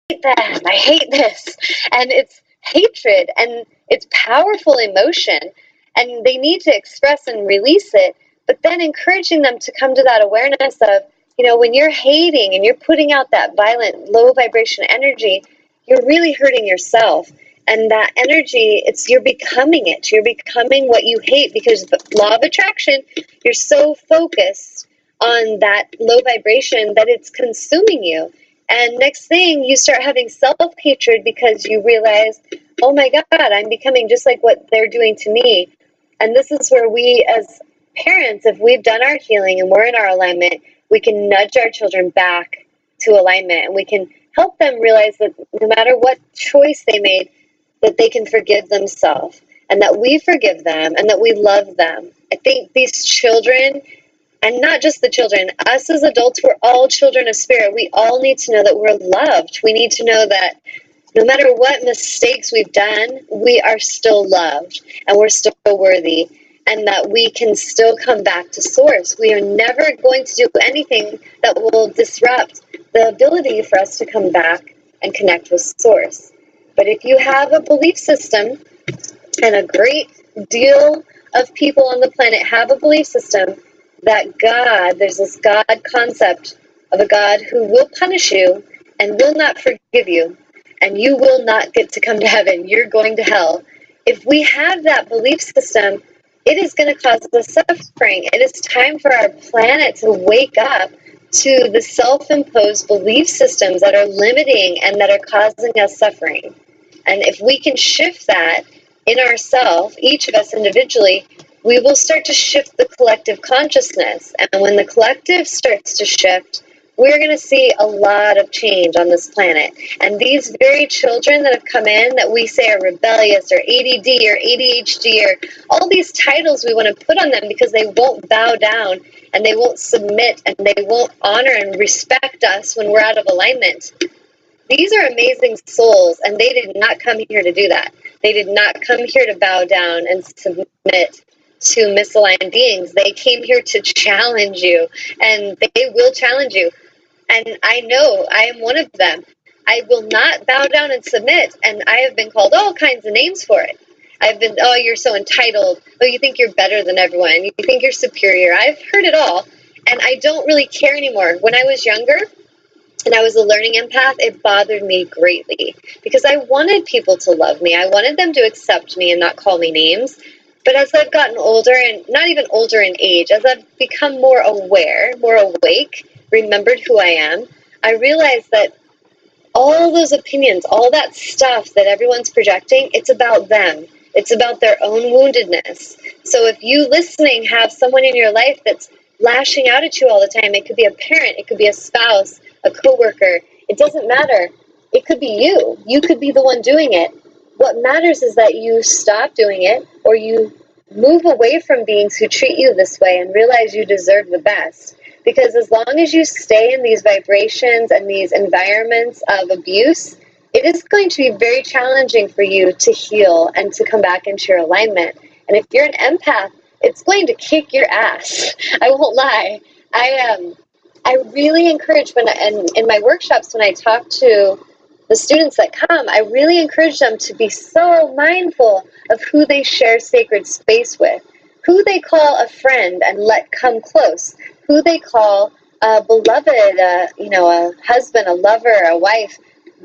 them, I hate this. And it's hatred, and it's powerful emotion, and they need to express and release it. But then encouraging them to come to that awareness of, when you're hating and you're putting out that violent, low vibration energy, you're really hurting yourself. And that energy, you're becoming it. You're becoming what you hate, because the law of attraction, you're so focused on that low vibration that it's consuming you. And next thing, you start having self-hatred because you realize, oh my God, I'm becoming just like what they're doing to me. And this is where we, as parents, if we've done our healing and we're in our alignment, we can nudge our children back to alignment, and we can help them realize that no matter what choice they made, that they can forgive themselves, and that we forgive them, and that we love them. I think these children, and not just the children, us as adults, we're all children of spirit. We all need to know that we're loved. We need to know that no matter what mistakes we've done, we are still loved, and we're still worthy, and that we can still come back to source. We are never going to do anything that will disrupt the ability for us to come back and connect with source. But if you have a belief system, and a great deal of people on the planet have a belief system that God, there's this God concept of a God who will punish you and will not forgive you, and you will not get to come to heaven, you're going to hell. If we have that belief system, it is going to cause us suffering. It is time for our planet to wake up to the self-imposed belief systems that are limiting and that are causing us suffering. And if we can shift that in ourselves, each of us individually, we will start to shift the collective consciousness. And when the collective starts to shift, we're going to see a lot of change on this planet. And these very children that have come in that we say are rebellious or ADD or ADHD or all these titles we want to put on them because they won't bow down and they won't submit and they won't honor and respect us when we're out of alignment. These are amazing souls, and they did not come here to do that. They did not come here to bow down and submit to misaligned beings. They came here to challenge you, and they will challenge you. And I know I am one of them. I will not bow down and submit, and I have been called all kinds of names for it. I've been, oh, you're so entitled. Oh, you think you're better than everyone. You think you're superior. I've heard it all, and I don't really care anymore. When I was younger, and I was a learning empath, it bothered me greatly because I wanted people to love me. I wanted them to accept me and not call me names. But as I've gotten older, and not even older in age, as I've become more aware, more awake, remembered who I am, I realized that all those opinions, all that stuff that everyone's projecting, it's about them. It's about their own woundedness. So if you listening have someone in your life that's lashing out at you all the time, it could be a parent, it could be a spouse, a coworker, it doesn't matter. It could be you. You could be the one doing it. What matters is that you stop doing it, or you move away from beings who treat you this way and realize you deserve the best. Because as long as you stay in these vibrations and these environments of abuse, it is going to be very challenging for you to heal and to come back into your alignment. And if you're an empath, it's going to kick your ass. I won't lie. I really encourage in my workshops, when I talk to the students that come, I really encourage them to be so mindful of who they share sacred space with, who they call a friend and let come close, who they call a beloved, a husband, a lover, a wife.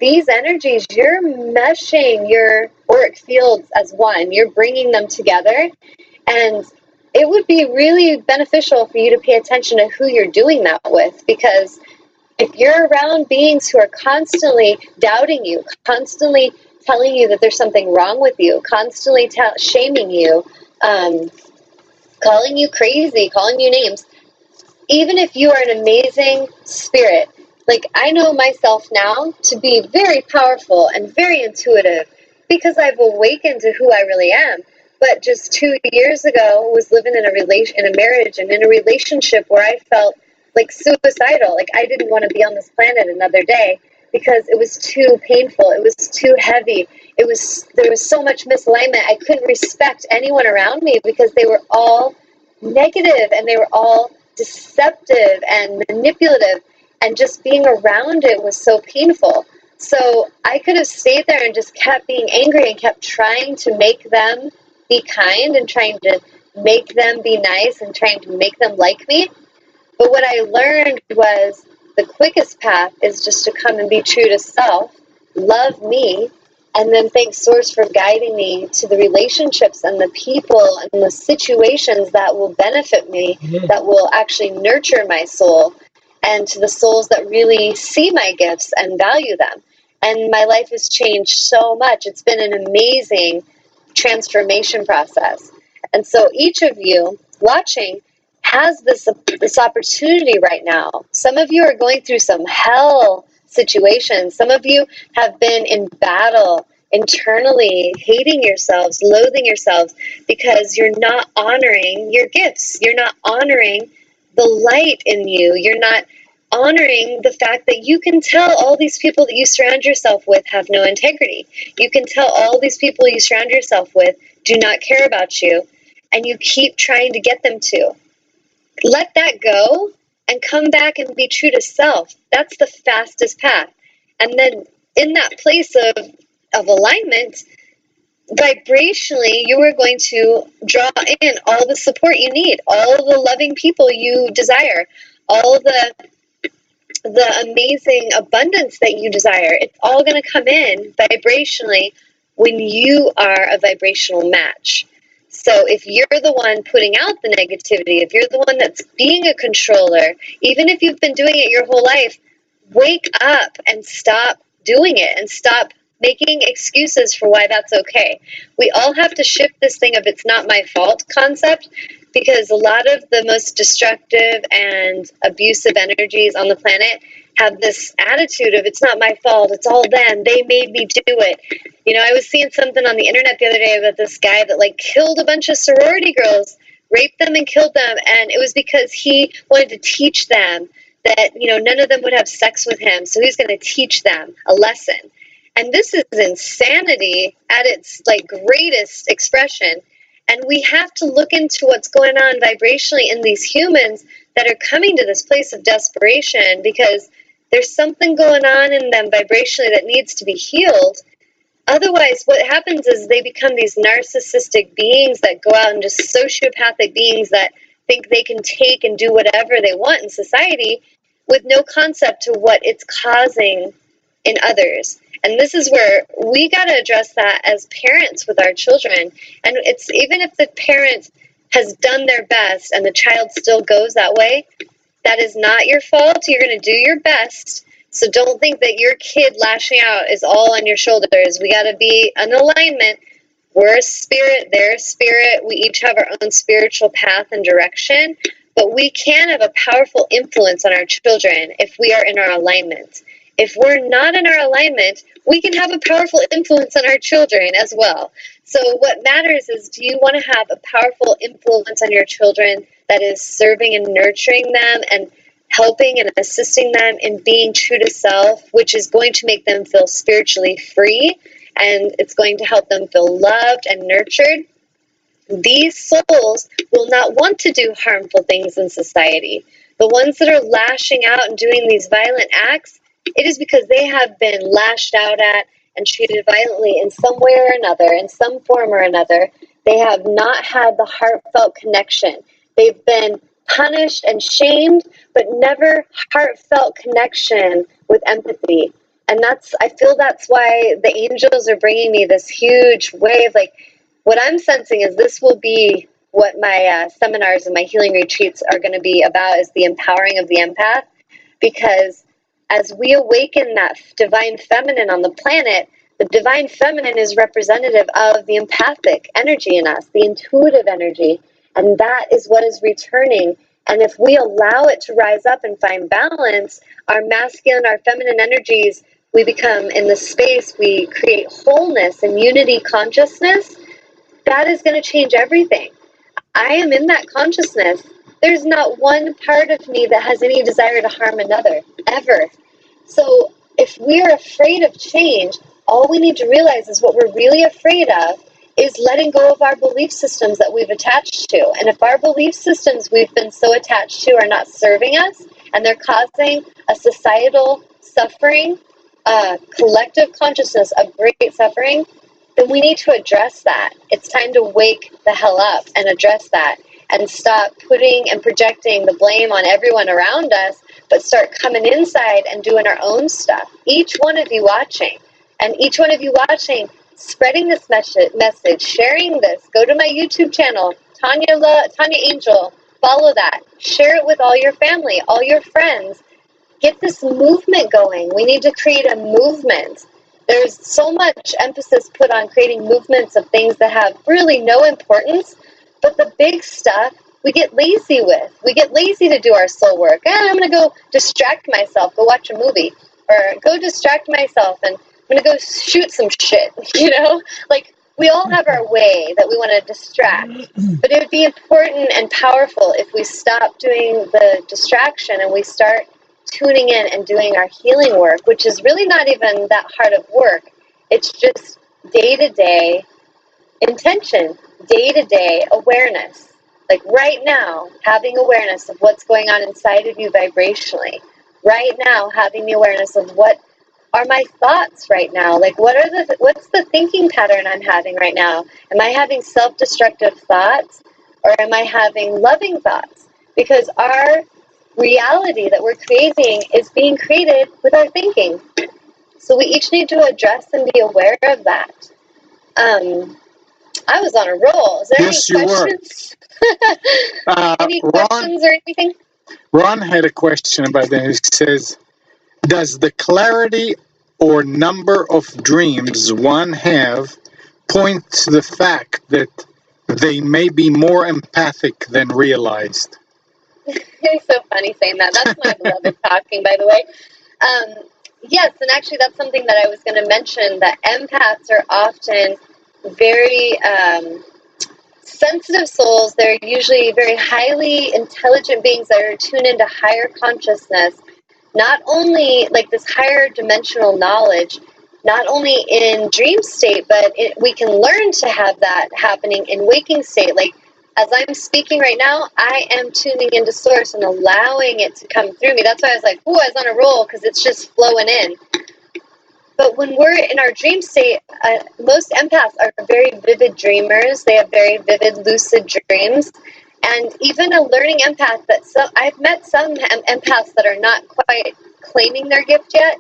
These energies, you're meshing your auric fields as one. You're bringing them together, and it would be really beneficial for you to pay attention to who you're doing that with, because if you're around beings who are constantly doubting you, constantly telling you that there's something wrong with you, constantly shaming you, calling you crazy, calling you names, even if you are an amazing spirit, like I know myself now to be very powerful and very intuitive because I've awakened to who I really am. But just 2 years ago, was living in a marriage and in a relationship where I felt like suicidal. Like I didn't want to be on this planet another day because it was too painful. It was too heavy. There was so much misalignment. I couldn't respect anyone around me because they were all negative and they were all deceptive and manipulative, and just being around it was so painful. So I could have stayed there and just kept being angry and kept trying to make them be kind and trying to make them be nice and trying to make them like me. But what I learned was the quickest path is just to come and be true to self, love me, and then thank Source for guiding me to the relationships and the people and the situations that will benefit me, that will actually nurture my soul, and to the souls that really see my gifts and value them. And my life has changed so much. It's been an amazing transformation process. And so each of you watching has this opportunity right now. Some of you are going through some hell situations. Some of you have been in battle internally, hating yourselves, loathing yourselves, because you're not honoring your gifts. You're not honoring the light in you. You're not honoring the fact that you can tell all these people that you surround yourself with have no integrity. You can tell all these people you surround yourself with do not care about you, and you keep trying to get them to. Let that go and come back and be true to self. That's the fastest path. And then in that place of alignment, vibrationally, you are going to draw in all the support you need, all the loving people you desire, all the amazing abundance that you desire. It's all going to come in vibrationally when you are a vibrational match. So if you're the one putting out the negativity, if you're the one that's being a controller, even if you've been doing it your whole life, wake up and stop doing it and stop making excuses for why that's okay. We all have to shift this thing of "it's not my fault" concept, because a lot of the most destructive and abusive energies on the planet have this attitude of "it's not my fault, it's all them, they made me do it." You know, I was seeing something on the internet the other day about this guy that like killed a bunch of sorority girls, raped them and killed them, and it was because he wanted to teach them that, you know, none of them would have sex with him, so he's going to teach them a lesson. And this is insanity at its like greatest expression. And we have to look into what's going on vibrationally in these humans that are coming to this place of desperation, because there's something going on in them vibrationally that needs to be healed. Otherwise, what happens is they become these narcissistic beings that go out and just sociopathic beings that think they can take and do whatever they want in society with no concept to what it's causing in others. And this is where we got to address that as parents with our children. And it's even if the parent has done their best and the child still goes that way, that is not your fault. You're going to do your best. So don't think that your kid lashing out is all on your shoulders. We got to be in alignment. We're a spirit, they're a spirit. We each have our own spiritual path and direction. But we can have a powerful influence on our children if we are in our alignment. If we're not in our alignment, we can have a powerful influence on our children as well. So what matters is, do you want to have a powerful influence on your children that is serving and nurturing them and helping and assisting them in being true to self, which is going to make them feel spiritually free, and it's going to help them feel loved and nurtured? These souls will not want to do harmful things in society. The ones that are lashing out and doing these violent acts, it is because they have been lashed out at and treated violently in some way or another, in some form or another. They have not had the heartfelt connection. They've been punished and shamed, but never heartfelt connection with empathy. And I feel that's why the angels are bringing me this huge wave. Like, what I'm sensing is this will be what my seminars and my healing retreats are going to be about, is the empowering of the empath. Because as we awaken that divine feminine on the planet, the divine feminine is representative of the empathic energy in us, the intuitive energy. And that is what is returning. And if we allow it to rise up and find balance, our masculine, our feminine energies, we become in the space, we create wholeness and unity consciousness. That is going to change everything. I am in that consciousness. There's not one part of me that has any desire to harm another, ever. So if we're afraid of change, all we need to realize is what we're really afraid of is letting go of our belief systems that we've attached to. And if our belief systems we've been so attached to are not serving us, and they're causing a societal suffering, collective consciousness of great suffering, then we need to address that. It's time to wake the hell up and address that, and stop putting and projecting the blame on everyone around us, but start coming inside and doing our own stuff. Each one of you watching, spreading this message, sharing this. Go to my YouTube channel, Tanya Angel, follow that. Share it with all your family, all your friends. Get this movement going. We need to create a movement. There's so much emphasis put on creating movements of things that have really no importance, but the big stuff we get lazy with. We get lazy to do our soul work. I'm going to go distract myself, go watch a movie, or go distract myself and I'm going to go shoot some shit, Like, we all have our way that we want to distract, but it would be important and powerful if we stop doing the distraction and we start tuning in and doing our healing work, which is really not even that hard of work. It's just day-to-day intention, day-to-day awareness. Like right now, having awareness of what's going on inside of you vibrationally. Right now, having the awareness of what are my thoughts right now? Like, what's the thinking pattern I'm having right now? Am I having self-destructive thoughts, or am I having loving thoughts? Because our reality that we're creating is being created with our thinking. So we each need to address and be aware of that. I was on a roll. Is there any questions? Any questions or anything? Ron had a question about that. He says, does the clarity or number of dreams one have point to the fact that they may be more empathic than realized? It's so funny saying that. That's my beloved talking, by the way. Yes, and actually that's something that I was going to mention, that empaths are often very sensitive souls. They're usually very highly intelligent beings that are tuned into higher consciousness, not only like this higher dimensional knowledge, not only in dream state, but we can learn to have that happening in waking state. Like, as I'm speaking right now, I am tuning into source and allowing it to come through me. That's why I was like, I was on a roll, because it's just flowing in. But when we're in our dream state, most empaths are very vivid dreamers. They have very vivid, lucid dreams. And even a learning empath, I've met some empaths that are not quite claiming their gift yet,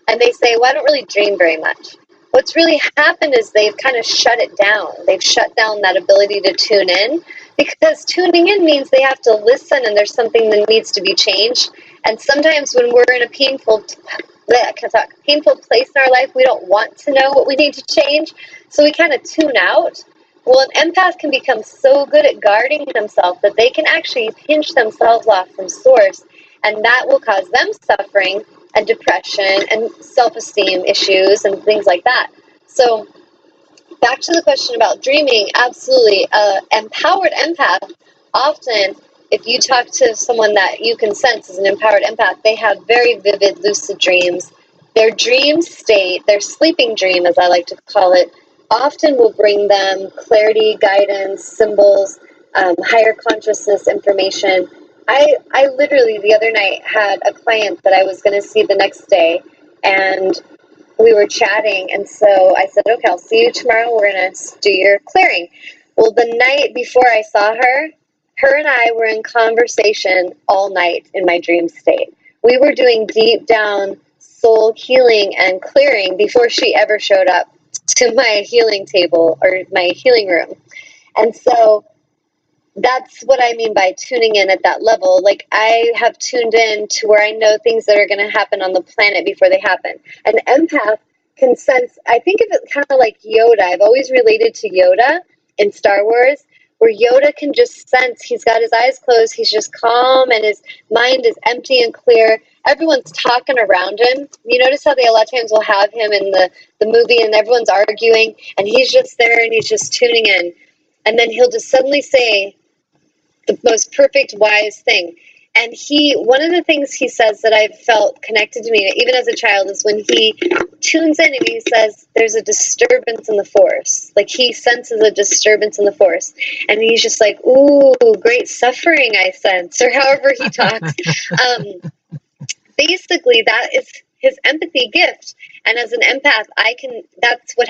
and they say, I don't really dream very much. What's really happened is they've kind of shut it down. They've shut down that ability to tune in, because tuning in means they have to listen and there's something that needs to be changed. And sometimes when we're in a painful place in our life, we don't want to know what we need to change, so we kind of tune out. Well, an empath can become so good at guarding themselves that they can actually pinch themselves off from source, and that will cause them suffering and depression and self-esteem issues and things like that. So back to the question about dreaming, absolutely. Empowered empath, often, if you talk to someone that you can sense as an empowered empath, they have very vivid, lucid dreams. Their dream state, their sleeping dream, as I like to call it, often will bring them clarity, guidance, symbols, higher consciousness information. I literally the other night had a client that I was going to see the next day, and we were chatting, and so I said, okay, I'll see you tomorrow. We're going to do your clearing. Well, the night before I saw her and I were in conversation all night in my dream state. We were doing deep down soul healing and clearing before she ever showed up to my healing table or my healing room. And so that's what I mean by tuning in at that level. Like, I have tuned in to where I know things that are going to happen on the planet before they happen. An empath can sense, I think of it kind of like Yoda. I've always related to Yoda in Star Wars, where Yoda can just sense, he's got his eyes closed, he's just calm, and his mind is empty and clear. Everyone's talking around him. You notice how they a lot of times will have him in the movie and everyone's arguing, and he's just there and he's just tuning in. And then he'll just suddenly say the most perfect, wise thing. And one of the things he says that I've felt connected to me, even as a child, is when he tunes in and he says, there's a disturbance in the force. Like, he senses a disturbance in the force. And he's just like, ooh, great suffering I sense, or however he talks. Basically, that is his empathy gift. And as an empath, that's what